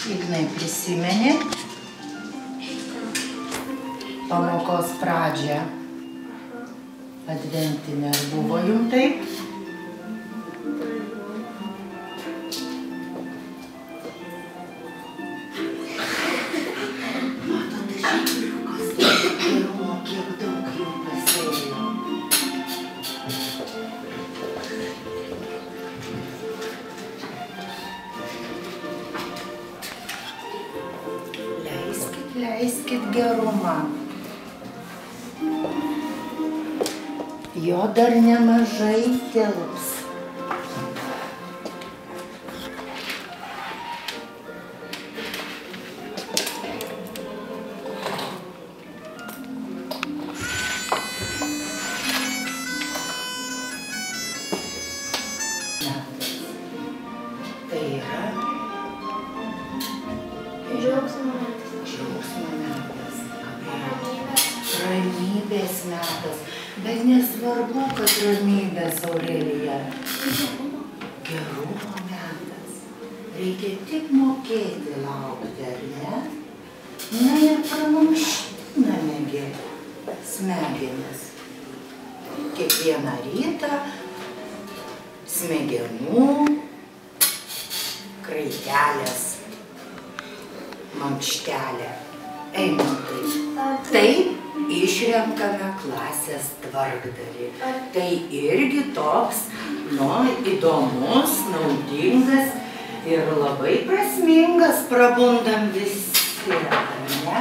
Ignai, prisimeni pamokos pradžią adventinę, ar buvo jum taip? Matote, žemėliukas, gerumo, kiek daug jų pasėjo. Leiskit gerumą. Jo dar nemažai tilps. Tai yra džiaugsmo metas, ramybės metas, bet nesvarbu, kad ramybės, Aurelija. Gerumo metas. Reikia tik mokėti laukti, ar ne? Na ir pramankštinamegi smegenis. Kiekvieną rytą smegenų kraitelės mankštelę. Eimantai, taip išrenkame klasės tvarkdarį. Tai irgi toks, įdomus, naudingas ir labai prasmingas, prabundam visi, ar ne?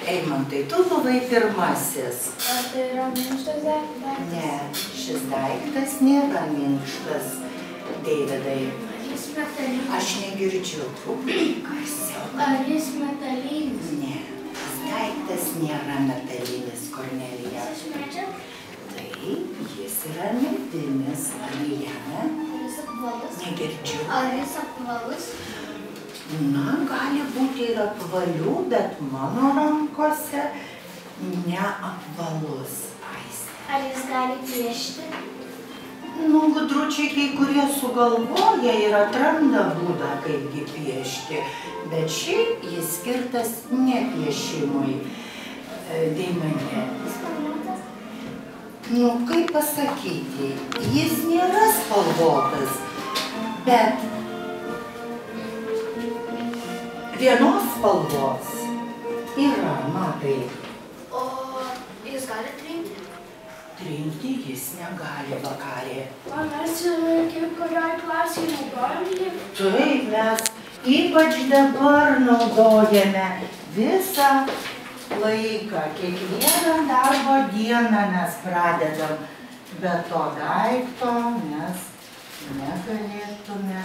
Eimantai, tu buvai pirmasis. Ar tai yra minkštas daiktas? Ne, šis daiktas nėra minkštas, Deividai. Ar jis metalinis? Aš negirdžiu. Garsiau. Ar jis metalinis? Ne, tas daiktas nėra metalinis, Kornelija. Iš medžio? Taip, jis yra medinis. Ar Liana? Ar jis apvalus? Negirdžiu. Ar jis apvalus? Na, gali būti ir apvalių, bet mano rankose neapvalus. Ar jis gali piešti? Nu, gudručiai kai kurie sugalvoja ir atranda būdą, kaipgi piešti, bet šiaip jis skirtas ne piešimui, Deimantė. Spalvotas? Nu, kaip pasakyti, jis nėra spalvotas, bet vienos spalvos yra, matai. O jis gali trinti? Trinti jis negali, vakarė. O mes kaip kurioj klasėje naudojam jį? Taip, mes ypač dabar naudojame visą laiką. Kiekvieną darbo dieną mes pradedam, bet to daikto mes negalėtume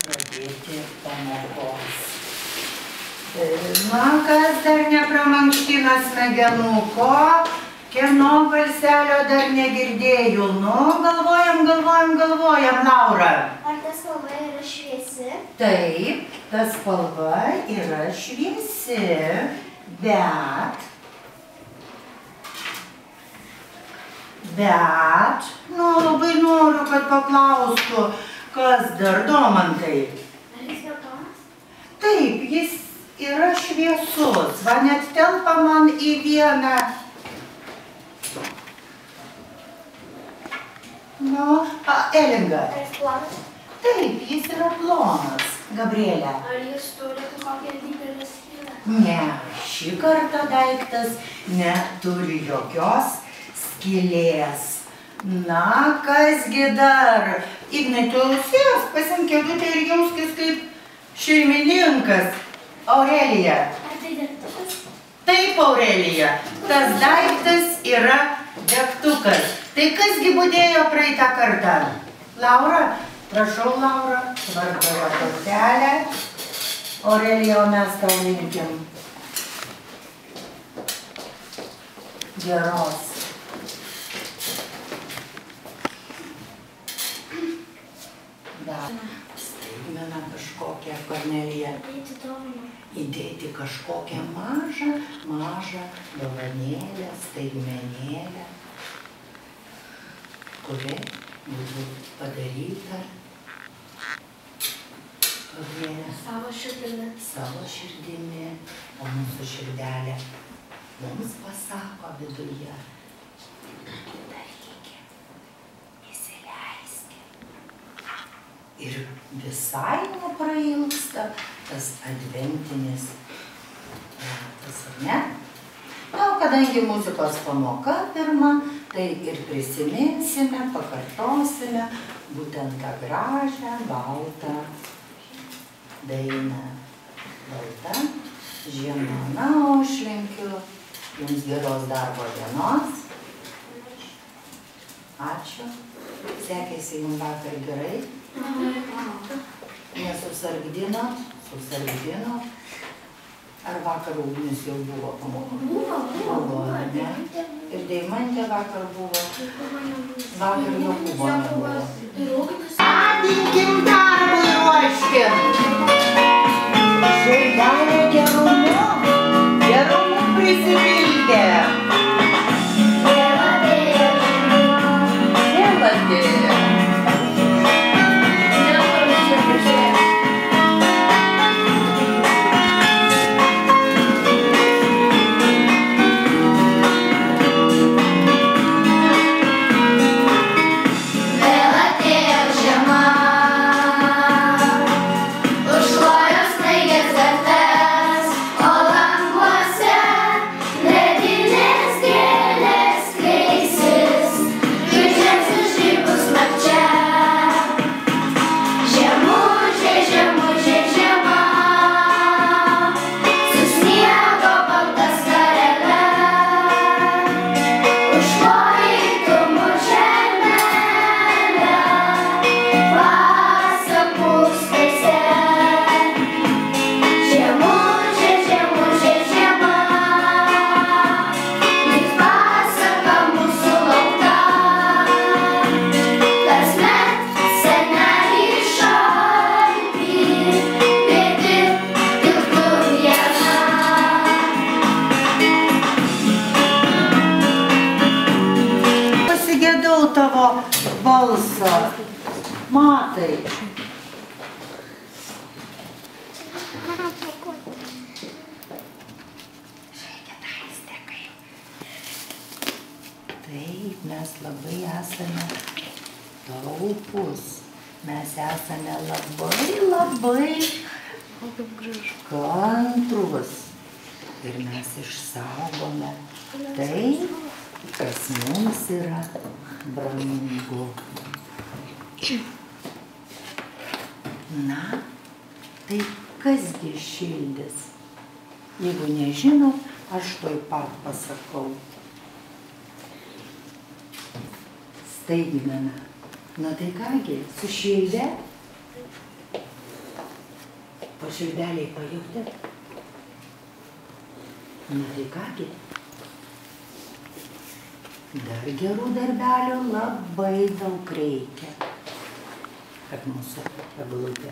pradėti pamokos. Na, kas dar nepramankština smegenų, ko? Kieno balselio dar negirdėjau. Nu, galvojam, Laura. Ar ta spalva yra šviesi? Taip, ta spalva yra šviesi, bet, nu, labai noriu, kad paklaustų, kas dar, Domantai. Ar jis geltonas? Taip, jis yra šviesus, va net telpa man į vieną. Nu, Elinga. Ar jis plonas? Taip, jis yra plonas, Gabrielė. Ar jis turi kokią didelę skylę? Ne, šį kartą daiktas neturi jokios skylės. Na, kasgi dar? Ignai, tu sės, pasimk kėdutę ir jauskis kaip šeimininkas. Aurelija. Ar tai degtukas? Taip, Aurelija, tas daiktas yra degtukas. Tai kasgi budėjo praeitą kartą? Laura? Prašau, Laura, tvarkojo kortelę. Aurelija, o mes tau linkim geros Kornelija? Dėti dovaną. Įdėti kažkokią mažą dovanėlę, staigmenėlę, kuri būtų padaryta Savo širdimi. Savo širdimi, o mūsų širdelė mums pasako viduje. Darykim, įsileiskim. Ir visai neprailgsta tas adventinis metas, ar ne? Na, kadangi muzikos pamoka pirma, tai ir prisiminsime, pakartosime būtent tą gražią, baltą dainą. Balta žiema. Na, o aš linkiu jums geros darbo dienos. Ačiū. Sekėsi jums vakar gerai? Nesusargdino? Susargdino? Ar vakar ugnis jau buvo pamoka? Buvo, ne? Ir Deimantė vakar buvo? Vakar Jokūbo nebuvo. Padinkim darbui, ruoškim! Širdelė gerumu prisipildė. Vėl atėjo. Tavo balsą. Matai. Žiūrėkit, aistė kaip. Taip, mes labai esame taupus. Mes esame labai kantrus. Ir mes išsaugome tai, kas mums yra brangu. Na, tai kasgi šildys? Jeigu nežinot, aš tuoj pat pasakau. Staigmena. Na tai kągi, sušildė? Po širdeliai pajutėt? Na tai kągi? Dar gerų darbelių labai daug reikia, kad mūsų eglutė